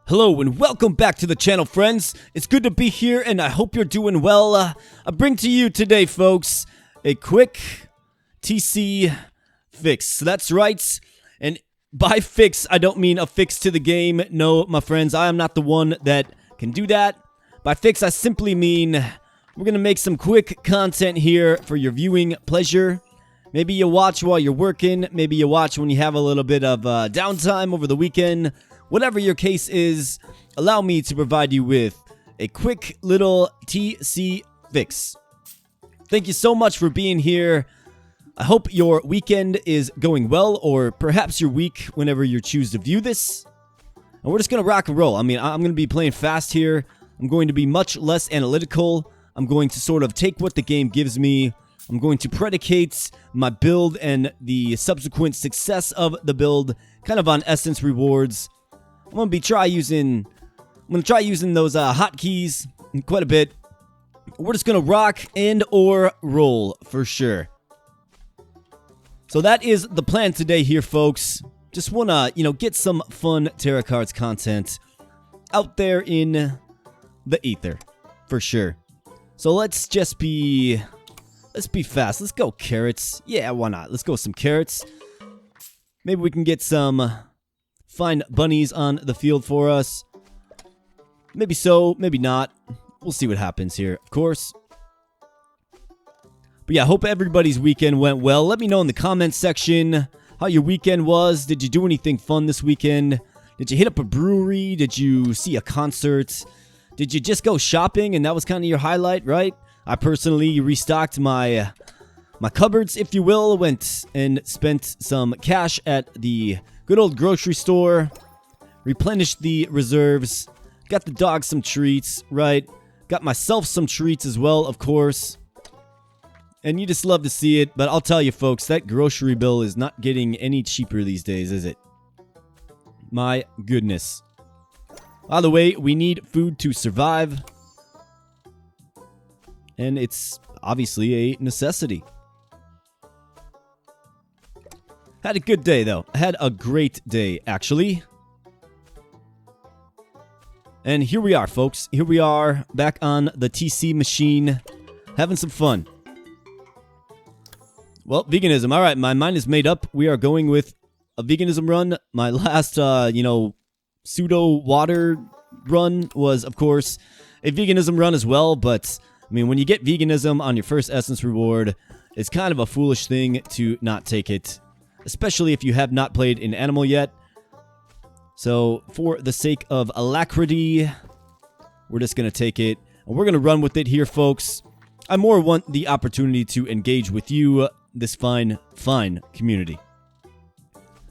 Hello and welcome back to the channel, friends. It's good to be here and I hope you're doing well. I bring to you today, folks, a quick TC fix. So that's right. And by fix, I don't mean a fix to the game. No, my friends, I am not the one that can do that. By fix, I simply mean we're going to make some quick content here for your viewing pleasure. Maybe you watch while you're working. Maybe you watch when you have a little bit of downtime over the weekend. Whatever your case is, allow me to provide you with a quick little TC fix. Thank you so much for being here. I hope your weekend is going well, or perhaps your week whenever you choose to view this. And we're just going to rock and roll. I mean, I'm going to be playing fast here. I'm going to be much less analytical. I'm going to sort of take what the game gives me. I'm going to predicate my build and the subsequent success of the build kind of on essence rewards. I'm going to try using those hotkeys quite a bit. We're just going to rock and or roll for sure. So that is the plan today here, folks. Just want to, get some fun Terracards content out there in the ether for sure. So let's be fast. Let's go carrots. Yeah, why not? Let's go some carrots. Maybe we can get some fine bunnies on the field for us. Maybe so, maybe not. We'll see what happens here, of course. But yeah, I hope everybody's weekend went well. Let me know in the comments section how your weekend was. Did you do anything fun this weekend? Did you hit up a brewery? Did you see a concert? Did you just go shopping and that was kind of your highlight, right? I personally restocked my cupboards, if you will. Went and spent some cash at the good old grocery store. Replenished the reserves. Got the dog some treats, right? Got myself some treats as well, of course. And you just love to see it. But I'll tell you, folks, that grocery bill is not getting any cheaper these days, is it? My goodness. By the way, we need food to survive. And it's obviously a necessity. Had a good day, though. I had a great day, actually. And here we are, folks. Here we are, back on the TC machine, having some fun. Well, veganism. All right, my mind is made up. We are going with a veganism run. My last, pseudo water run was, of course, a veganism run as well. But, I mean, when you get veganism on your first essence reward, it's kind of a foolish thing to not take it. Especially if you have not played an animal yet. So, for the sake of alacrity, we're just going to take it. And we're going to run with it here, folks. I more want the opportunity to engage with you, this fine community.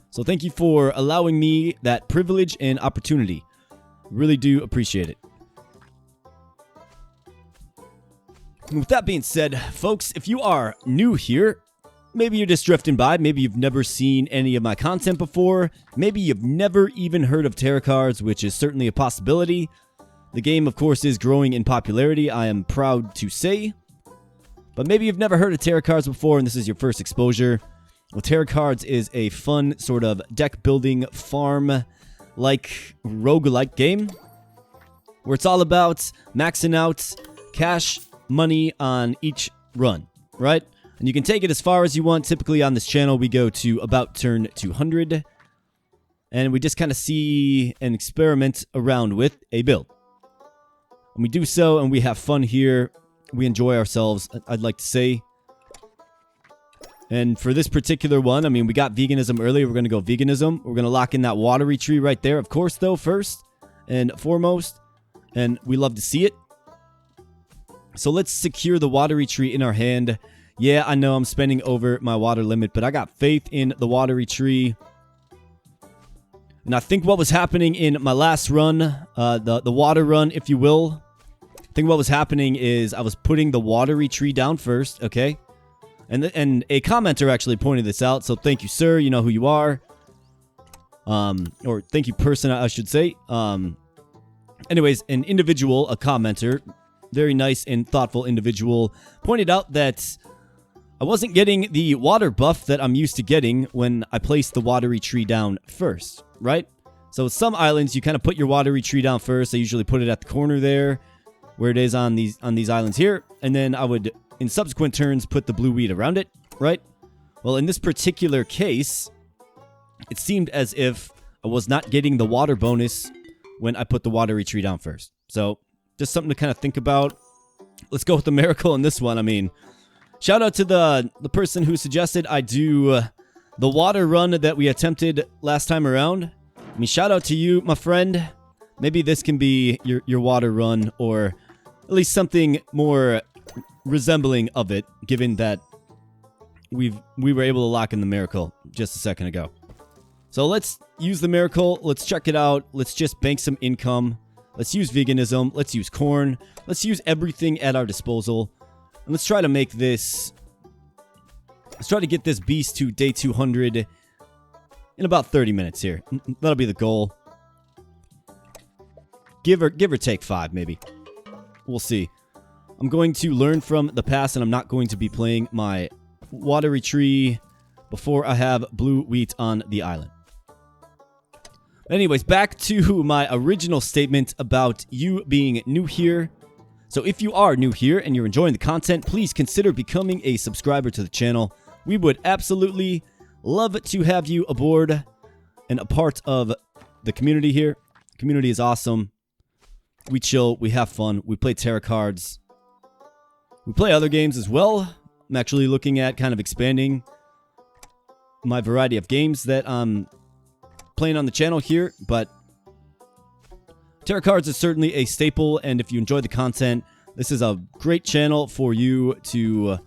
So thank you for allowing me that privilege and opportunity. Really do appreciate it. And with that being said, folks, if you are new here, maybe you're just drifting by. Maybe you've never seen any of my content before. Maybe you've never even heard of Terracards, which is certainly a possibility. The game, of course, is growing in popularity, I am proud to say. But maybe you've never heard of Terracards before, and this is your first exposure. Well, Terracards is a fun sort of deck-building, farm-like, roguelike game. Where it's all about maxing out cash, money on each run, right? And you can take it as far as you want. Typically on this channel, we go to about turn 200. And we just kind of see and experiment around with a build. And we do so, and we have fun here. We enjoy ourselves, I'd like to say. And for this particular one, I mean, we got veganism earlier. We're going to go veganism. We're going to lock in that watery tree right there, of course, though, first and foremost. And we love to see it. So let's secure the watery tree in our hand. Yeah, I know I'm spending over my water limit, but I got faith in the watery tree. And I think what was happening in my last run, the water run, if you will, I think what was happening is I was putting the watery tree down first, okay? And a commenter actually pointed this out, so thank you, sir. You know who you are. Or thank you, person, I should say. Anyways, an individual, a commenter, very nice and thoughtful individual, pointed out that I wasn't getting the water buff that I'm used to getting when I placed the watery tree down first, right? So some islands, you kind of put your watery tree down first. I usually put it at the corner there, where it is on these islands here. And then I would, in subsequent turns, put the blue wheat around it, right? Well, in this particular case, it seemed as if I was not getting the water bonus when I put the watery tree down first. So, just something to kind of think about. Let's go with the miracle in this one. I mean, shout out to the person who suggested I do the water run that we attempted last time around. I mean, shout out to you, my friend. Maybe this can be your water run, or at least something more resembling of it, given that we were able to lock in the miracle just a second ago. So let's use the miracle. Let's check it out. Let's just bank some income. Let's use veganism. Let's use corn. Let's use everything at our disposal. And let's try to make this... Let's try to get this beast to day 200 in about 30 minutes here. That'll be the goal. Give or take 5, maybe. We'll see. I'm going to learn from the past, and I'm not going to be playing my watery tree before I have blue wheat on the island. Anyways, back to my original statement about you being new here. So if you are new here and you're enjoying the content, please consider becoming a subscriber to the channel. We would absolutely love to have you aboard and a part of the community here. The community is awesome. We chill, we have fun, we play Terracards. We play other games as well. I'm actually looking at kind of expanding my variety of games that I'm playing on the channel here, but Terracards is certainly a staple, and if you enjoy the content, this is a great channel for you to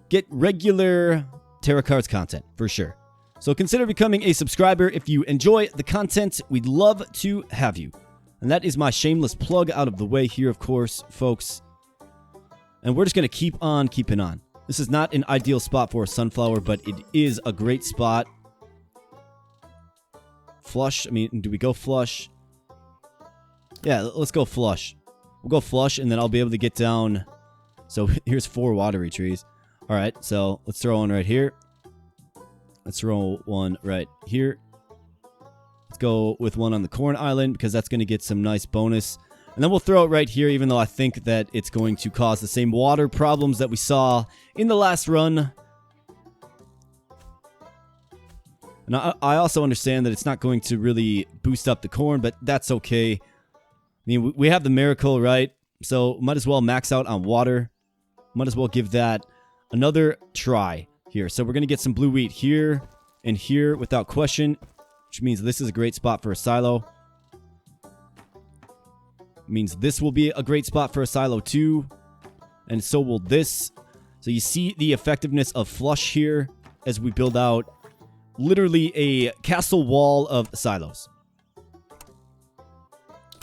get regular Terracards content, for sure. So consider becoming a subscriber if you enjoy the content. We'd love to have you. And that is my shameless plug out of the way here, of course, folks. And we're just going to keep on keeping on. This is not an ideal spot for a sunflower, but it is a great spot. Flush. I mean, do we go flush? Yeah, let's go flush. We'll go flush, and then I'll be able to get down. So here's 4 watery trees. All right, so let's throw one right here. Let's throw one right here. Let's go with one on the corn island, because that's going to get some nice bonus. And then we'll throw it right here, even though I think that it's going to cause the same water problems that we saw in the last run. And I also understand that it's not going to really boost up the corn, but that's okay. I mean, we have the miracle, right? So might as well max out on water. Might as well give that another try here. So we're going to get some blue wheat here and here without question, which means this is a great spot for a silo. It means this will be a great spot for a silo too, and so will this. So you see the effectiveness of flush here as we build out literally a castle wall of silos.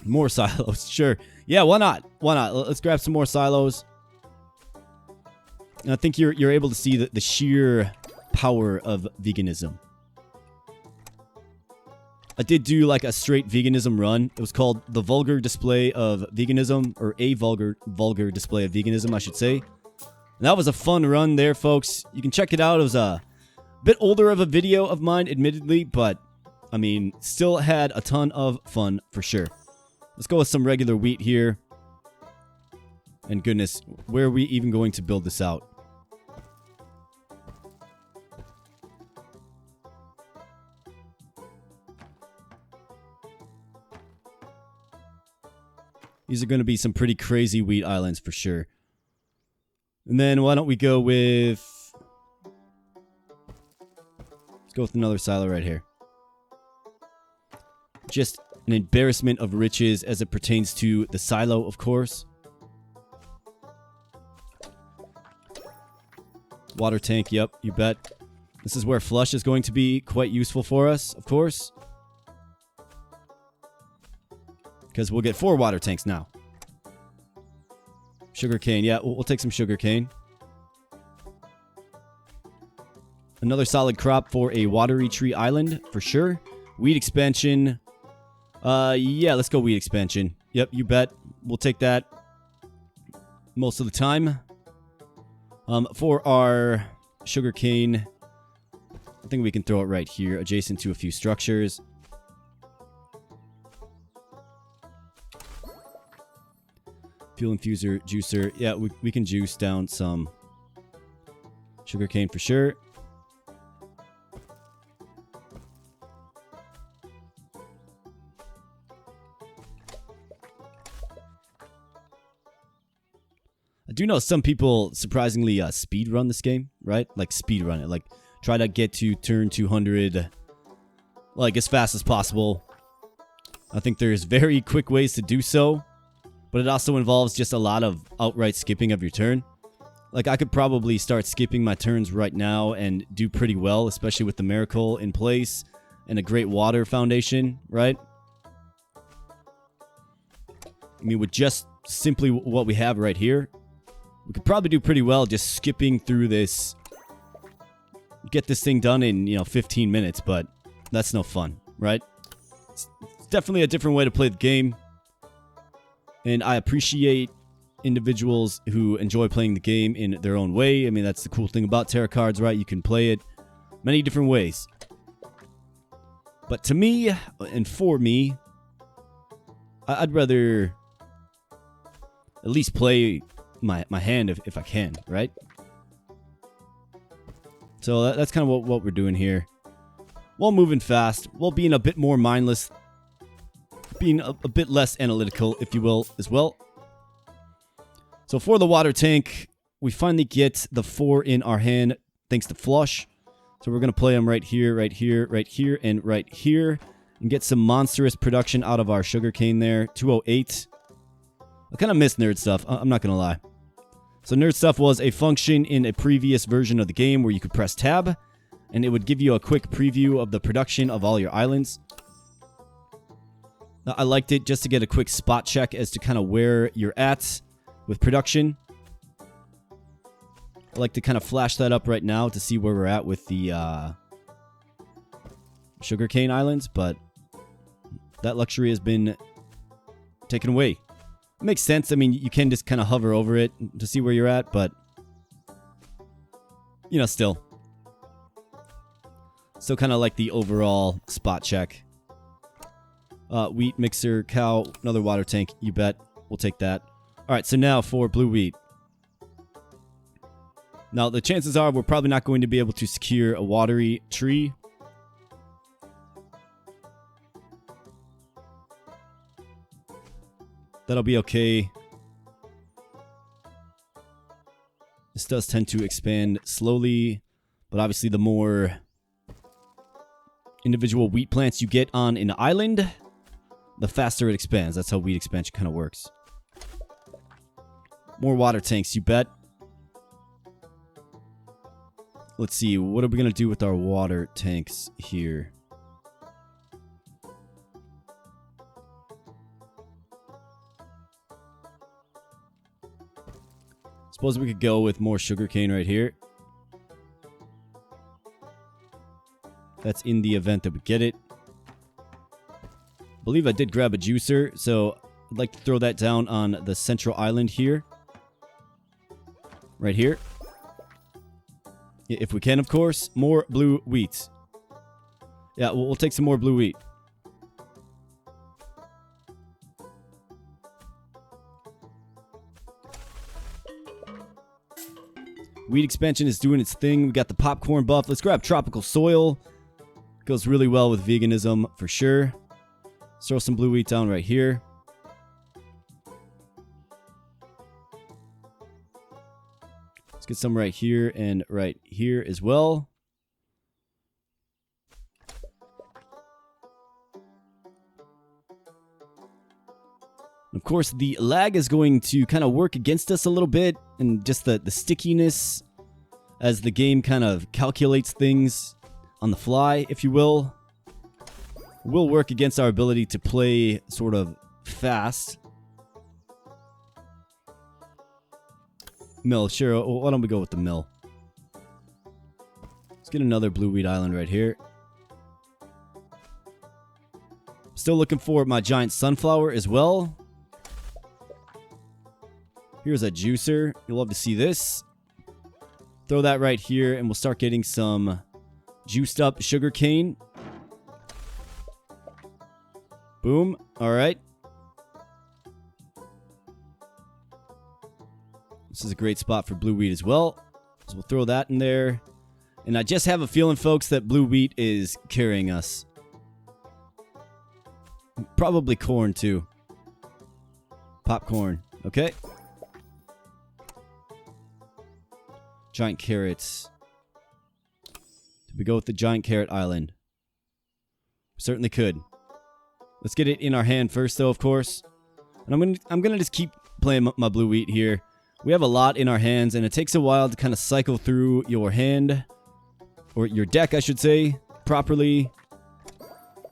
More silos, sure. Yeah, why not? Why not? Let's grab some more silos. And I think you're able to see the sheer power of veganism. I did do like a straight veganism run. It was called The Vulgar Display of Veganism, or A Vulgar Display of Veganism, I should say. And that was a fun run there, folks. You can check it out. It was a bit older of a video of mine, admittedly, but I mean, still had a ton of fun for sure. Let's go with some regular wheat here. And goodness, where are we even going to build this out? These are going to be some pretty crazy wheat islands for sure. And then why don't we go with... Let's go with another silo right here. Just an embarrassment of riches as it pertains to the silo, of course. Water tank, yep, you bet. This is where flush is going to be quite useful for us, of course. Because we'll get 4 water tanks now. Sugarcane, yeah, we'll take some sugarcane. Another solid crop for a watery tree island, for sure. Wheat expansion. Yeah, let's go wheat expansion. Yep, you bet. We'll take that most of the time. For our sugarcane, I think we can throw it right here, adjacent to a few structures. Fuel infuser, juicer. Yeah, we can juice down some sugarcane for sure. I do know some people surprisingly speed run this game, right? Like speed run it, like try to get to turn 200 like as fast as possible. I think there's very quick ways to do so, but it also involves just a lot of outright skipping of your turn. Like I could probably start skipping my turns right now and do pretty well, especially with the miracle in place and a great water foundation, right? I mean, with just simply what we have right here, we could probably do pretty well just skipping through this. Get this thing done in, 15 minutes, but that's no fun, right? It's definitely a different way to play the game. And I appreciate individuals who enjoy playing the game in their own way. I mean, that's the cool thing about Terracards, right? You can play it many different ways. But to me, and for me, I'd rather at least play my hand if I can, right? So that's kind of what we're doing here. While moving fast, while being a bit more mindless, being a bit less analytical, if you will, as well. So for the water tank, we finally get the 4 in our hand thanks to flush. So we're going to play them right here, right here, right here, and right here. And get some monstrous production out of our sugarcane there. 208. I kind of miss nerd stuff, I'm not going to lie. So nerd stuff was a function in a previous version of the game where you could press tab, and it would give you a quick preview of the production of all your islands. Now, I liked it just to get a quick spot check as to kind of where you're at with production. I like to kind of flash that up right now to see where we're at with the sugarcane islands, but that luxury has been taken away. It makes sense. I mean, you can just kind of hover over it to see where you're at, but still kind of like the overall spot check. Wheat mixer, cow, another water tank. You bet. We'll take that. All right, so now for blue wheat. Now, the chances are we're probably not going to be able to secure a watery tree. That'll be okay. This does tend to expand slowly, but obviously the more individual wheat plants you get on an island, the faster it expands. That's how wheat expansion kind of works. More water tanks, you bet. Let's see, what are we going to do with our water tanks here? Suppose we could go with more sugarcane right here. That's in the event that we get it. I believe I did grab a juicer, so I'd like to throw that down on the central island here. Right here. If we can, of course. More blue wheat. Yeah, we'll take some more blue wheat. Wheat expansion is doing its thing. We got the popcorn buff. Let's grab tropical soil. Goes really well with veganism for sure. Let's throw some blue wheat down right here. Let's get some right here and right here as well. Of course, the lag is going to kind of work against us a little bit, and just the stickiness as the game kind of calculates things on the fly, if you will work against our ability to play sort of fast. Mill, sure. Why don't we go with the mill? Let's get another blue wheat island right here. Still looking for my giant sunflower as well. Here's a juicer. You'll love to see this. Throw that right here, and we'll start getting some juiced up sugar cane. Boom. All right. This is a great spot for blue wheat as well. So we'll throw that in there. And I just have a feeling, folks, that blue wheat is carrying us. Probably corn, too. Popcorn. Okay. Giant carrots. Did we go with the giant carrot island? Certainly could. Let's get it in our hand first, though, of course. And I'm gonna just keep playing my blue wheat here. We have a lot in our hands, and it takes a while to kind of cycle through your hand, or your deck, I should say, properly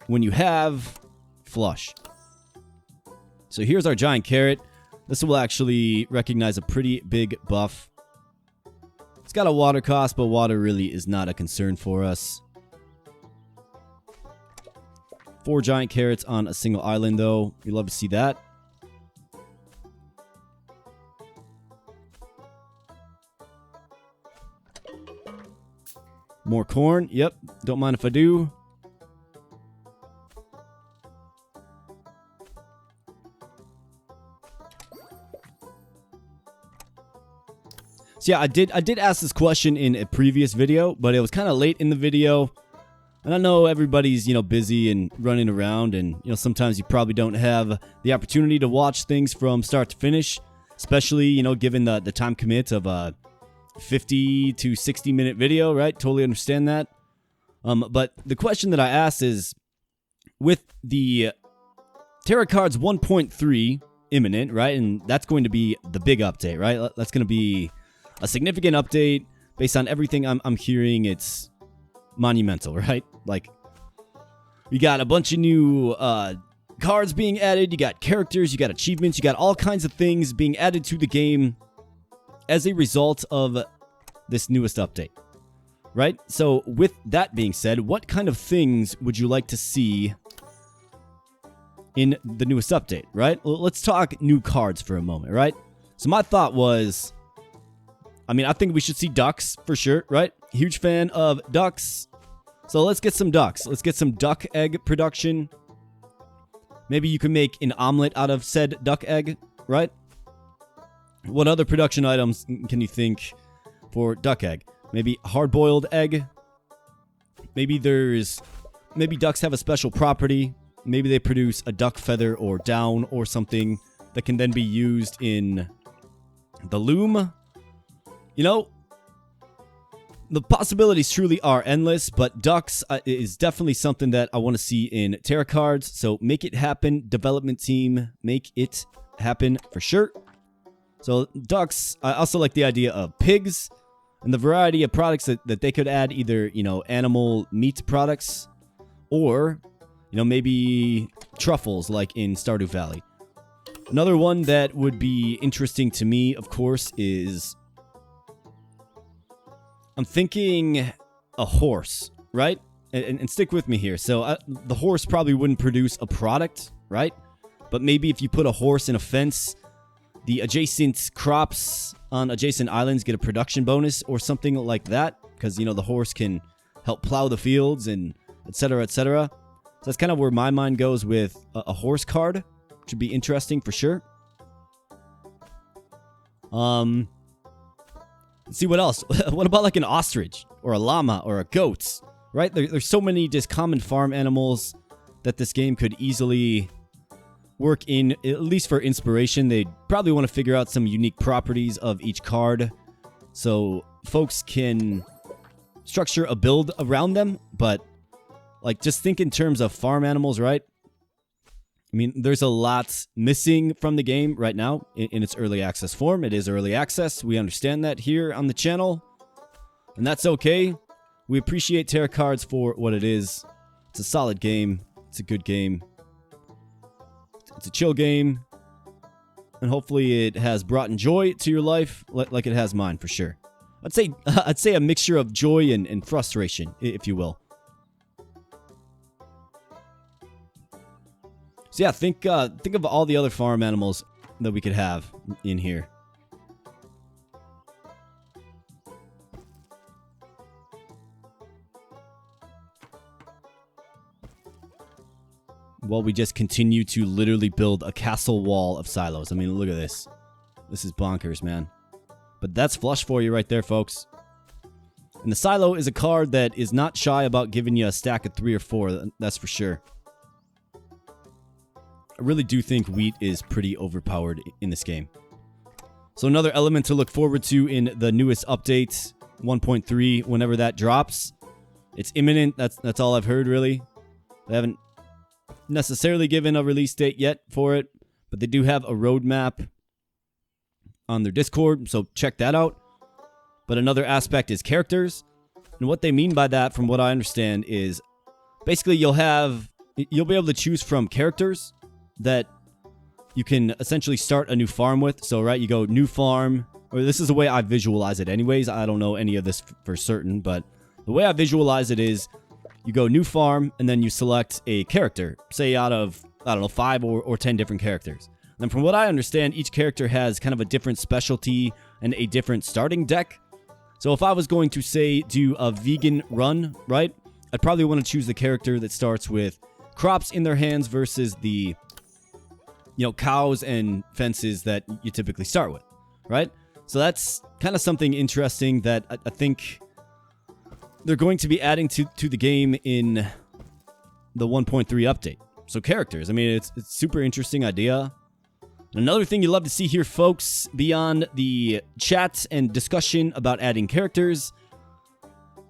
when you have flush. So here's our giant carrot. This will actually recognize a pretty big buff. It's got a water cost, but water really is not a concern for us. 4 giant carrots on a single island, though. We love to see that. More corn. Yep. Don't mind if I do. So yeah, I did ask this question in a previous video, but it was kind of late in the video. And I know everybody's, busy and running around, and, sometimes you probably don't have the opportunity to watch things from start to finish, especially, given the time commit of a 50 to 60 minute video, right? Totally understand that. But the question that I asked is, with the Terracards 1.3 imminent, right? And that's going to be the big update, right? That's going to be a significant update. Based on everything I'm hearing, it's monumental, right? Like, you got a bunch of new cards being added, you got characters, you got achievements, you got all kinds of things being added to the game as a result of this newest update, right? So with that being said, what kind of things would you like to see in the newest update, right? Let's talk new cards for a moment, right? So my thought was, I think we should see ducks for sure, right? Huge fan of ducks. So let's get some ducks. Let's get some duck egg production. Maybe you can make an omelet out of said duck egg, right? What other production items can you think for duck egg? Maybe hard-boiled egg. Maybe ducks have a special property. Maybe they produce a duck feather or down or something that can then be used in the loom. The possibilities truly are endless, but ducks is definitely something that I want to see in Terracards. So make it happen, development team. Make it happen for sure. So ducks, I also like the idea of pigs and the variety of products that they could add, either, animal meat products or, maybe truffles like in Stardew Valley. Another one that would be interesting to me, of course, is I'm thinking a horse, right? And stick with me here. So the horse probably wouldn't produce a product, right? But maybe if you put a horse in a fence, the adjacent crops on adjacent islands get a production bonus or something like that. Because, the horse can help plow the fields and etc., etc. So that's kind of where my mind goes with a horse card, which would be interesting for sure. Let's see what else. What about like an ostrich or a llama or a goat, right? There's so many just common farm animals that this game could easily work in, at least for inspiration. They'd probably want to figure out some unique properties of each card so folks can structure a build around them. But like, just think in terms of farm animals, right? There's a lot missing from the game right now in its early access form. It is early access. We understand that here on the channel, and that's okay. We appreciate Terracards for what it is. It's a solid game. It's a good game. It's a chill game, and hopefully it has brought joy to your life like it has mine for sure. I'd say a mixture of joy and frustration, if you will. So yeah, think of all the other farm animals that we could have in here. While we just continue to literally build a castle wall of silos. Look at this. This is bonkers, man. But that's flush for you right there, folks. And the Silo is a card that is not shy about giving you a stack of 3 or 4, that's for sure. I really do think wheat is pretty overpowered in this game. So another element to look forward to in the newest update, 1.3, whenever that drops. It's imminent, that's all I've heard, really. They haven't necessarily given a release date yet for it, but they do have a roadmap on their Discord, so check that out. But another aspect is characters, and what they mean by that, from what I understand, is basically you'll be able to choose from characters that you can essentially start a new farm with. So, right, you go new farm, or this is the way I visualize it anyways. I don't know any of this for certain, but the way I visualize it is you go new farm, and then you select a character, say out of, I don't know, 5 or 10 different characters. And from what I understand, each character has kind of a different specialty and a different starting deck. So if I was going to, say, do a vegan run, right, I'd probably want to choose the character that starts with crops in their hands versus the, you know, cows and fences that you typically start with, right? So that's kind of something interesting that I think they're going to be adding to the game in the 1.3 update. So characters, I mean, it's a super interesting idea. Another thing you love to see here, folks, beyond the chat and discussion about adding characters,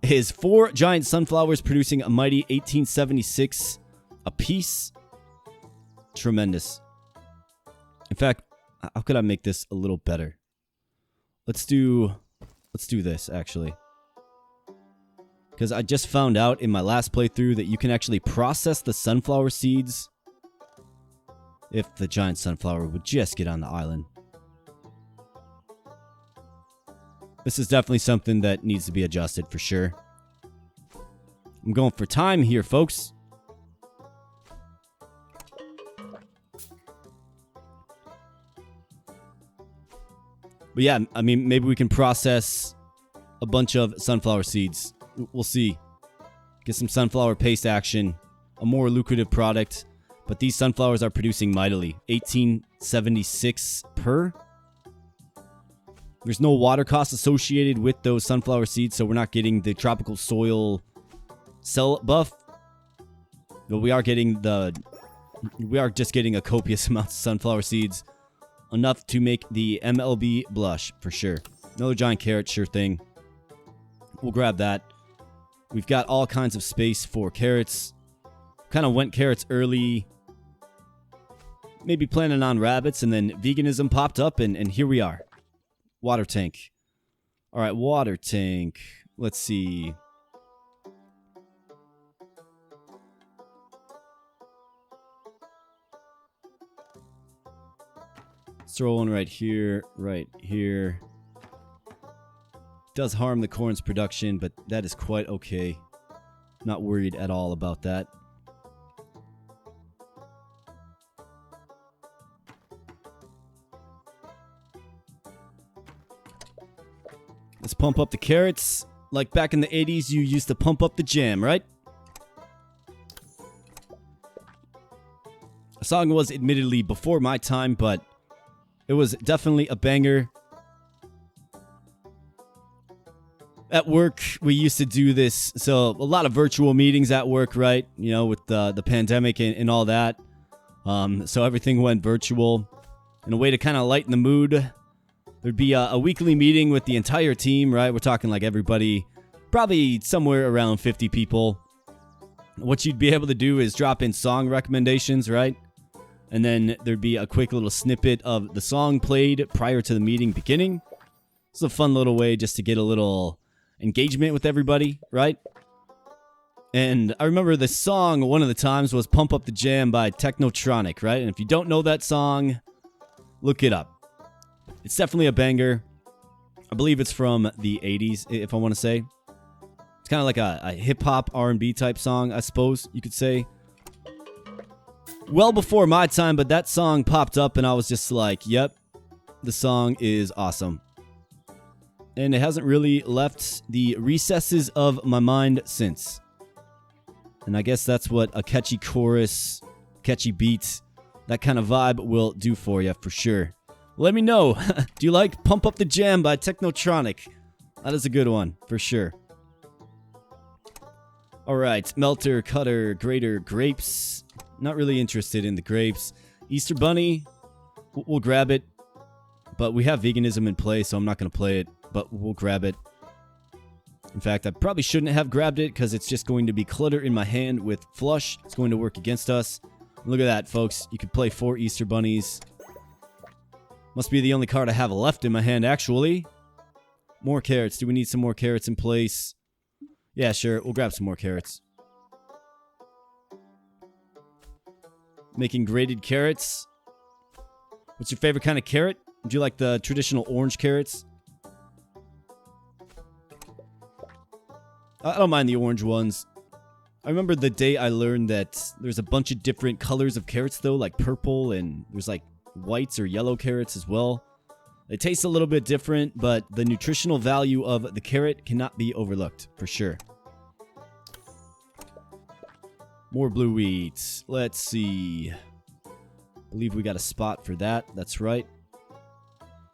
is 4 giant sunflowers producing a mighty 1876 apiece. Tremendous. In fact, how could I make this a little better? Let's do this, actually. Because I just found out in my last playthrough that you can actually process the sunflower seeds if the giant sunflower would just get on the island. This is definitely something that needs to be adjusted for sure. I'm going for time here, folks. But yeah, I mean, maybe we can process a bunch of sunflower seeds. We'll see. Get some sunflower paste action. A more lucrative product. But these sunflowers are producing mightily. 1876 per. There's no water cost associated with those sunflower seeds, so we're not getting the tropical soil cell buff. But we are just getting a copious amount of sunflower seeds. Enough to make the MLB blush, for sure. Another giant carrot, sure thing. We'll grab that. We've got all kinds of space for carrots. Kind of went carrots early. Maybe planning on rabbits, and then veganism popped up, and here we are. Water tank. Alright, water tank. Let's see. Let's throw one right here, right here. Does harm the corn's production, but that is quite okay. Not worried at all about that. Let's pump up the carrots. Like back in the 80s, you used to pump up the jam, right? The song was admittedly before my time, but it was definitely a banger. At work, we used to do this. So a lot of virtual meetings at work, right? You know, with the pandemic and all that. So everything went virtual. In a way to kind of lighten the mood, there'd be a weekly meeting with the entire team, right? We're talking like everybody, probably somewhere around 50 people. What you'd be able to do is drop in song recommendations, right? And then there'd be a quick little snippet of the song played prior to the meeting beginning. It's a fun little way just to get a little engagement with everybody, right? And I remember the song one of the times was Pump Up the Jam by Technotronic, right? And if you don't know that song, look it up. It's definitely a banger. I believe it's from the 80s, if I want to say. It's kind of like a hip-hop R&B type song, I suppose you could say. Well before my time, but that song popped up and I was just like, yep, the song is awesome. And it hasn't really left the recesses of my mind since. And I guess that's what a catchy chorus, catchy beat, that kind of vibe will do for you, for sure. Let me know. Do you like Pump Up the Jam by Technotronic? That is a good one, for sure. Alright, melter, cutter, grater, grapes. Not really interested in the grapes. Easter Bunny, we'll grab it. But we have veganism in play, so I'm not going to play it. But we'll grab it. In fact, I probably shouldn't have grabbed it, because it's just going to be clutter in my hand with flush. It's going to work against us. Look at that, folks. You could play 4 Easter Bunnies. Must be the only card I have left in my hand, actually. More carrots. Do we need some more carrots in place? Yeah, sure. We'll grab some more carrots. Making grated carrots. What's your favorite kind of carrot? Do you like the traditional orange carrots? I don't mind the orange ones. I remember the day I learned that there's a bunch of different colors of carrots, though, like purple, and there's like whites or yellow carrots as well. They taste a little bit different, but the nutritional value of the carrot cannot be overlooked, for sure. More blue wheat. Let's see. I believe we got a spot for that. That's right.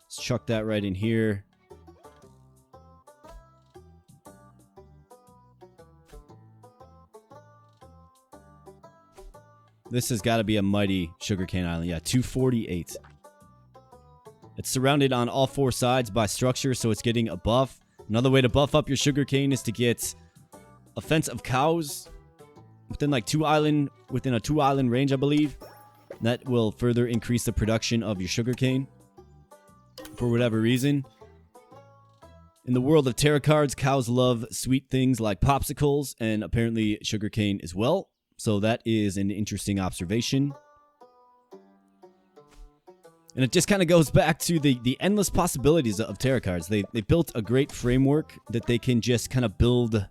Let's chuck that right in here. This has got to be a mighty sugarcane island. Yeah, 248. It's surrounded on all 4 sides by structure, so it's getting a buff. Another way to buff up your sugarcane is to get a fence of cows within like within a 2-island range, I believe. That will further increase the production of your sugarcane for whatever reason. In the world of Terracards, cows love sweet things like popsicles and apparently sugarcane as well. So that is an interesting observation. And it just kind of goes back to the endless possibilities of Terracards. They built a great framework that they can just kind of build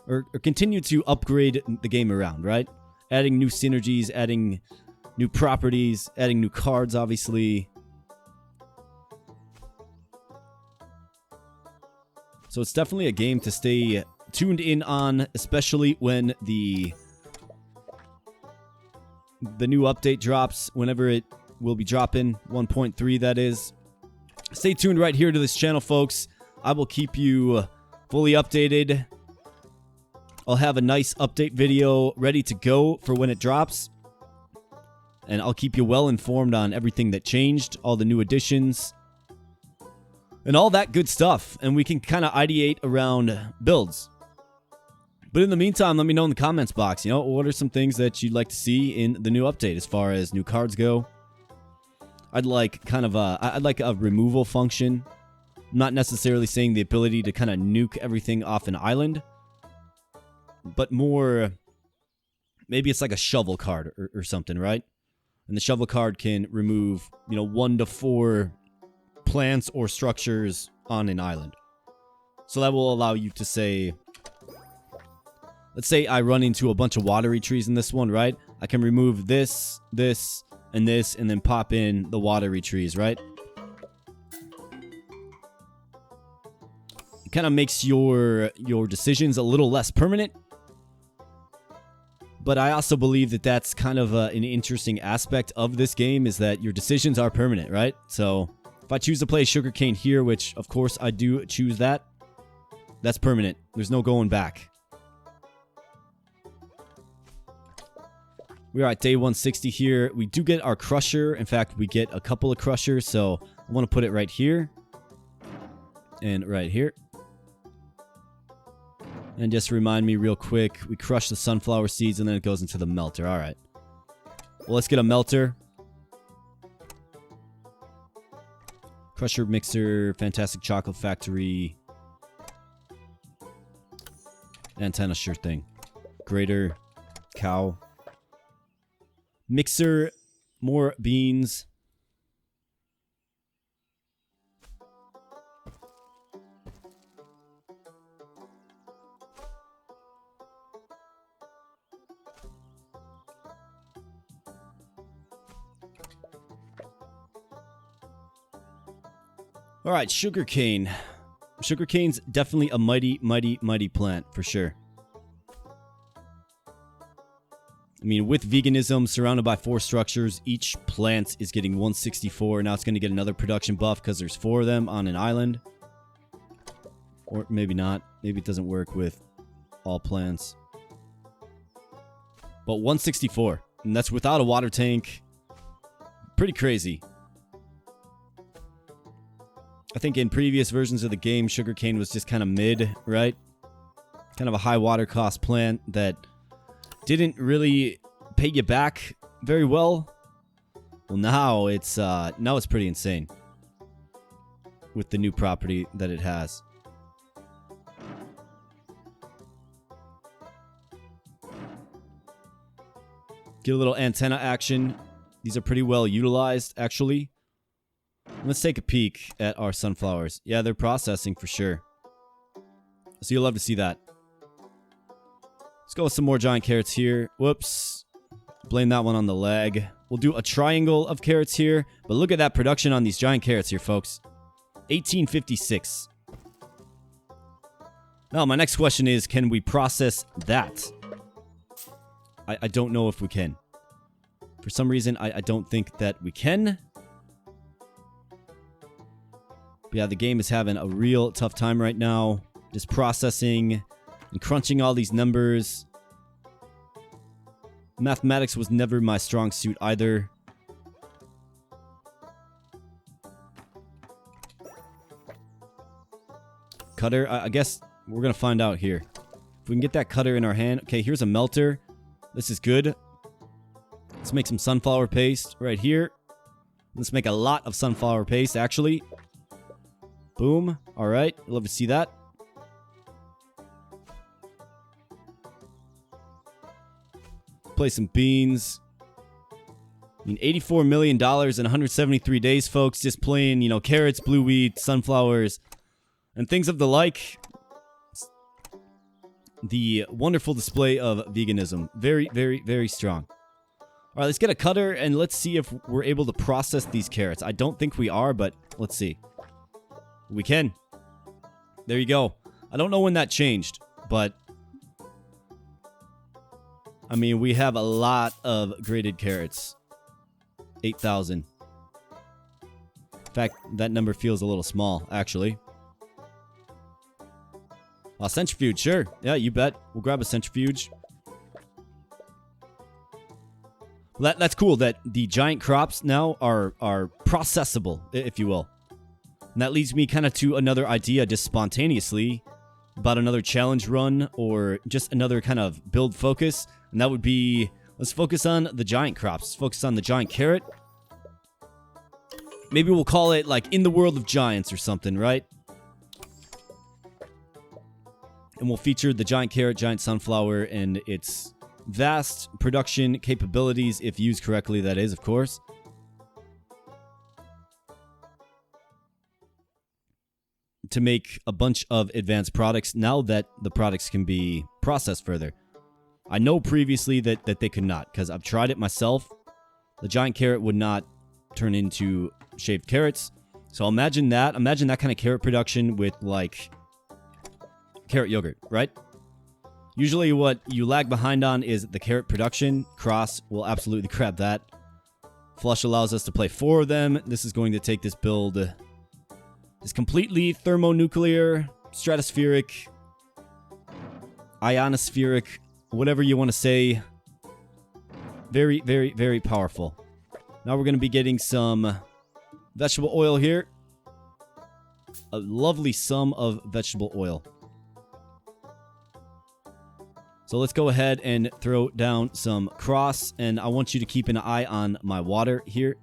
or continue to upgrade the game around, right? Adding new synergies, adding new properties, adding new cards, obviously. So it's definitely a game to stay tuned in on, especially when the new update drops, whenever it will be dropping, 1.3 that is. Stay tuned right here to this channel, folks. I will keep you fully updated. I'll have a nice update video ready to go for when it drops. And I'll keep you well informed on everything that changed, all the new additions, and all that good stuff. And we can kind of ideate around builds. But in the meantime, let me know in the comments box, what are some things that you'd like to see in the new update as far as new cards go? I'd like I'd like a removal function. I'm not necessarily saying the ability to kind of nuke everything off an island, but more, maybe it's like a shovel card or something, right? And the shovel card can remove, 1 to 4 plants or structures on an island. So that will allow you to say, let's say I run into a bunch of watery trees in this one, right? I can remove this, this, and this, and then pop in the watery trees, right? It kind of makes your decisions a little less permanent. But I also believe that that's kind of an interesting aspect of this game, is that your decisions are permanent, right? So if I choose to play sugarcane here, which of course I do choose that, that's permanent. There's no going back. We are at day 160 here. We do get our crusher. In fact, we get a couple of crushers, so I want to put it right here and right here. And just remind me real quick, we crush the sunflower seeds and then it goes into the melter. All right. Well, let's get a melter. Crusher, mixer, fantastic chocolate factory. Antenna, sure thing. Grater, cow. Mixer, more beans. All right, sugarcane. Sugarcane's definitely a mighty, mighty, mighty plant, for sure. I mean, with veganism, surrounded by 4 structures, each plant is getting 164. Now it's going to get another production buff because there's 4 of them on an island. Or maybe not. Maybe it doesn't work with all plants. But 164. And that's without a water tank. Pretty crazy. I think in previous versions of the game, sugarcane was just kind of mid, right? Kind of a high water cost plant that didn't really pay you back very well. Well, now it's pretty insane with the new property that it has. Get a little antenna action. These are pretty well utilized, actually. Let's take a peek at our sunflowers. Yeah, they're processing for sure. So you'll love to see that. Let's go with some more giant carrots here. Whoops. Blame that one on the lag. We'll do a triangle of carrots here. But look at that production on these giant carrots here, folks. 1856. Now, my next question is, can we process that? I don't know if we can. For some reason, I don't think that we can. But yeah, the game is having a real tough time right now. Just processing and crunching all these numbers. Mathematics was never my strong suit either. Cutter, I guess we're going to find out here. If we can get that cutter in our hand. Okay, here's a melter. This is good. Let's make some sunflower paste right here. Let's make a lot of sunflower paste, actually. Boom. All right. Love to see that. Play some beans. I mean, $84 million in 173 days, folks. Just playing, you know, carrots, blue wheat, sunflowers, and things of the like. The wonderful display of veganism. Very, very, very strong. All right, let's get a cutter and let's see if we're able to process these carrots. I don't think we are, but let's see. We can. There you go. I don't know when that changed, but I mean, we have a lot of graded carrots. 8,000. In fact, that number feels a little small, actually. Centrifuge, sure. Yeah, you bet. We'll grab a centrifuge. Well, that's cool that the giant crops now are processable, if you will. And that leads me kind of to another idea just spontaneously about another challenge run or just another kind of build focus. And that would be, let's focus on the giant crops. Let's focus on the giant carrot. Maybe we'll call it like In the World of Giants or something, right? And we'll feature the giant carrot, giant sunflower, and its vast production capabilities, if used correctly, that is, of course. To make a bunch of advanced products now that the products can be processed further. I know previously that they could not, because I've tried it myself. The giant carrot would not turn into shaved carrots. So imagine that. Imagine that kind of carrot production with, like, carrot yogurt, right? Usually what you lag behind on is the carrot production. Cross will absolutely grab that. Flush allows us to play 4 of them. This is going to take this build. It's completely thermonuclear, stratospheric, ionospheric, whatever you want to say. Very, very, very powerful. Now we're going to be getting some vegetable oil here. A lovely sum of vegetable oil. So let's go ahead and throw down some cross, and I want you to keep an eye on my water here.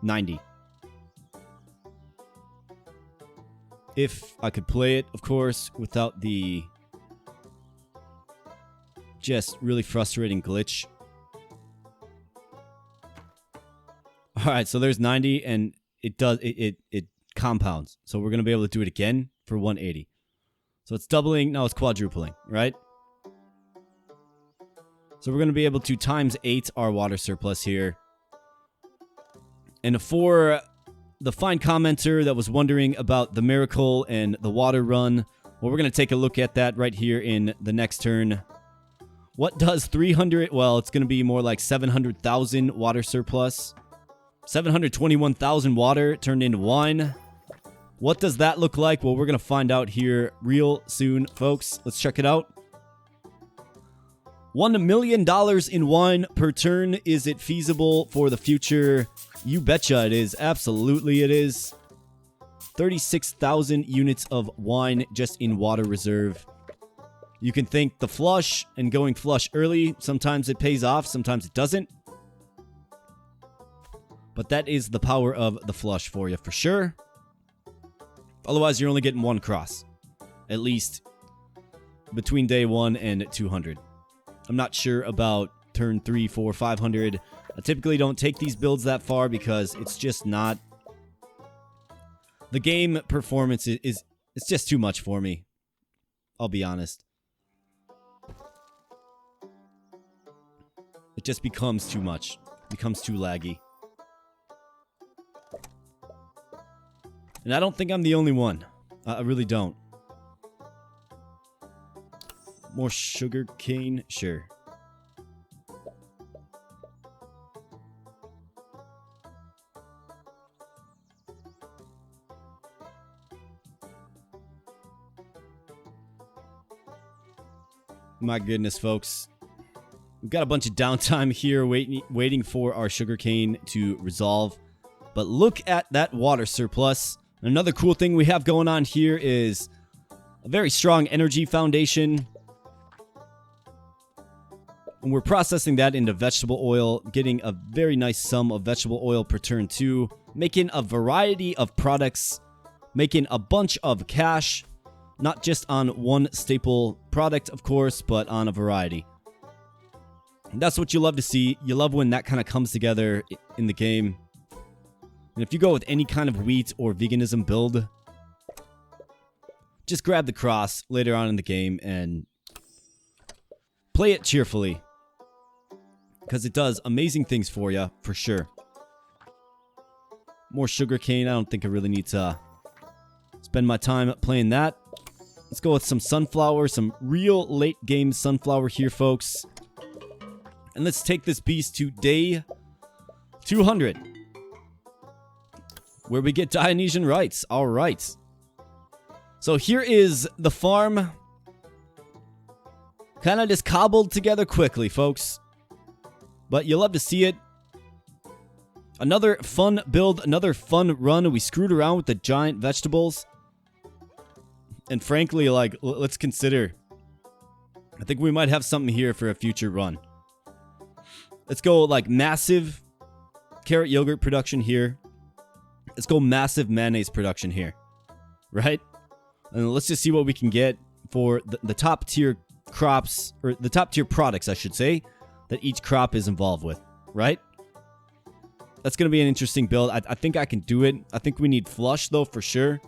90. If I could play it, of course, without the just really frustrating glitch. Alright, so there's 90, and it compounds. So we're going to be able to do it again for 180. So it's doubling, no, it's quadrupling, right? So we're going to be able to times 8 our water surplus here. And for the fine commenter that was wondering about the miracle and the water run, Well, we're going to take a look at that right here in the next turn. What does 300... Well, it's going to be more like 700,000 water surplus. 721,000 water turned into wine. What does that look like? Well, we're going to find out here real soon, folks. Let's check it out. $1 million in wine per turn. Is it feasible for the future? You betcha it is. Absolutely it is. 36,000 units of wine just in water reserve. You can thank the flush and going flush early. Sometimes it pays off, sometimes it doesn't. But that is the power of the flush for you, for sure. Otherwise, you're only getting one cross. At least between day 1 and 200. I'm not sure about turn 3, 4, 500. I typically don't take these builds that far because it's just not... The game performance is it's just too much for me. I'll be honest. It just becomes too much. It becomes too laggy. And I don't think I'm the only one. I really don't. More sugar cane? Sure. My goodness, folks. We've got a bunch of downtime here waiting for our sugarcane to resolve. But look at that water surplus. Another cool thing we have going on here is a very strong energy foundation. And we're processing that into vegetable oil, getting a very nice sum of vegetable oil per turn too. Making a variety of products, making a bunch of cash. Not just on one staple product, of course, but on a variety. And that's what you love to see. You love when that kind of comes together in the game. And if you go with any kind of wheat or veganism build, just grab the cross later on in the game and play it cheerfully. Because it does amazing things for you, for sure. More sugarcane. I don't think I really need to spend my time playing that. Let's go with some sunflower, some real late game sunflower here, folks. And let's take this beast to day 200. Where we get Dionysian rites. All right. So here is the farm. Kind of just cobbled together quickly, folks. But you'll love to see it. Another fun build, another fun run. We screwed around with the giant vegetables. And frankly, like, let's consider. I think we might have something here for a future run. Let's go, like, massive carrot yogurt production here. Let's go massive mayonnaise production here. Right? And let's just see what we can get for the top tier crops, or the top tier products, I should say, that each crop is involved with. Right? That's going to be an interesting build. I think I can do it. I think we need flush, though, for sure.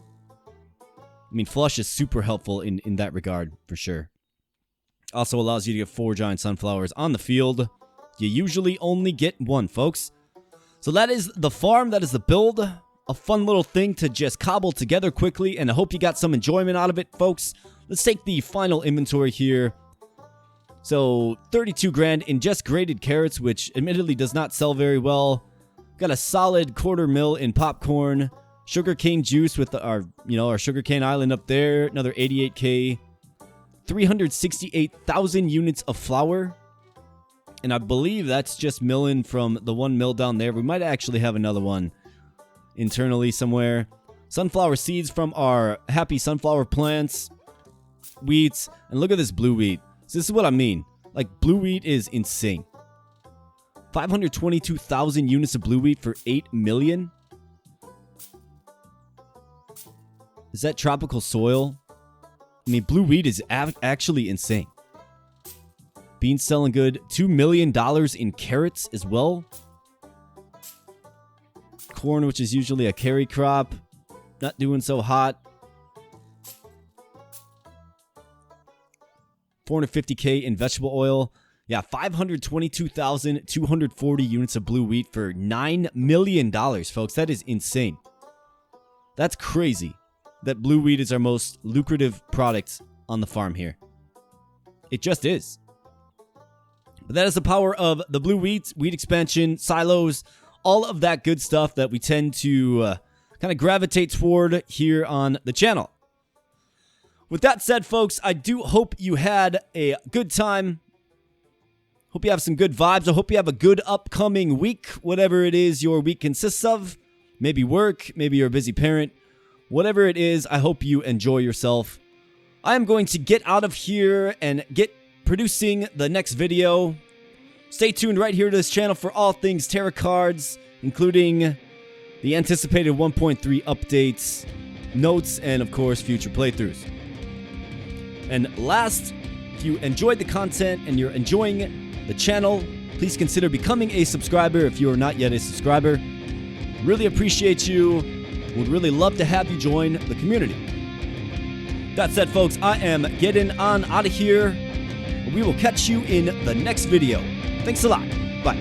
I mean, flush is super helpful in that regard, for sure. Also allows you to get 4 giant sunflowers on the field. You usually only get 1, folks. So that is the farm. That is the build. A fun little thing to just cobble together quickly, and I hope you got some enjoyment out of it, folks. Let's take the final inventory here. So, 32 grand in just grated carrots, which admittedly does not sell very well. Got a solid $250,000 in popcorn. Sugarcane juice with our sugarcane island up there. Another 88k. 368,000 units of flour. And I believe that's just milling from the one mill down there. We might actually have another one internally somewhere. Sunflower seeds from our happy sunflower plants. Wheats. And look at this blue wheat. So this is what I mean. Like, blue wheat is insane. 522,000 units of blue wheat for 8 million. Is that tropical soil? I mean, blue wheat is actually insane. Beans selling good. $2 million in carrots as well. Corn, which is usually a carry crop. Not doing so hot. 450k in vegetable oil. Yeah, 522,240 units of blue wheat for $9 million, folks. That is insane. That's crazy. that blue wheat is our most lucrative product on the farm here. It just is. But that is the power of the blue wheat expansion, silos, all of that good stuff that we tend to kind of gravitate toward here on the channel. With that said, folks, I do hope you had a good time. Hope you have some good vibes. I hope you have a good upcoming week, whatever it is your week consists of. Maybe work, maybe you're a busy parent. Whatever it is, I hope you enjoy yourself. I am going to get out of here and get producing the next video. Stay tuned right here to this channel for all things Terracards, including the anticipated 1.3 updates, notes, and of course, future playthroughs. And last, if you enjoyed the content and you're enjoying the channel, please consider becoming a subscriber if you are not yet a subscriber. Really appreciate you. Would really love to have you join the community. That said, folks, I am getting on out of here. We will catch you in the next video. Thanks a lot. Bye.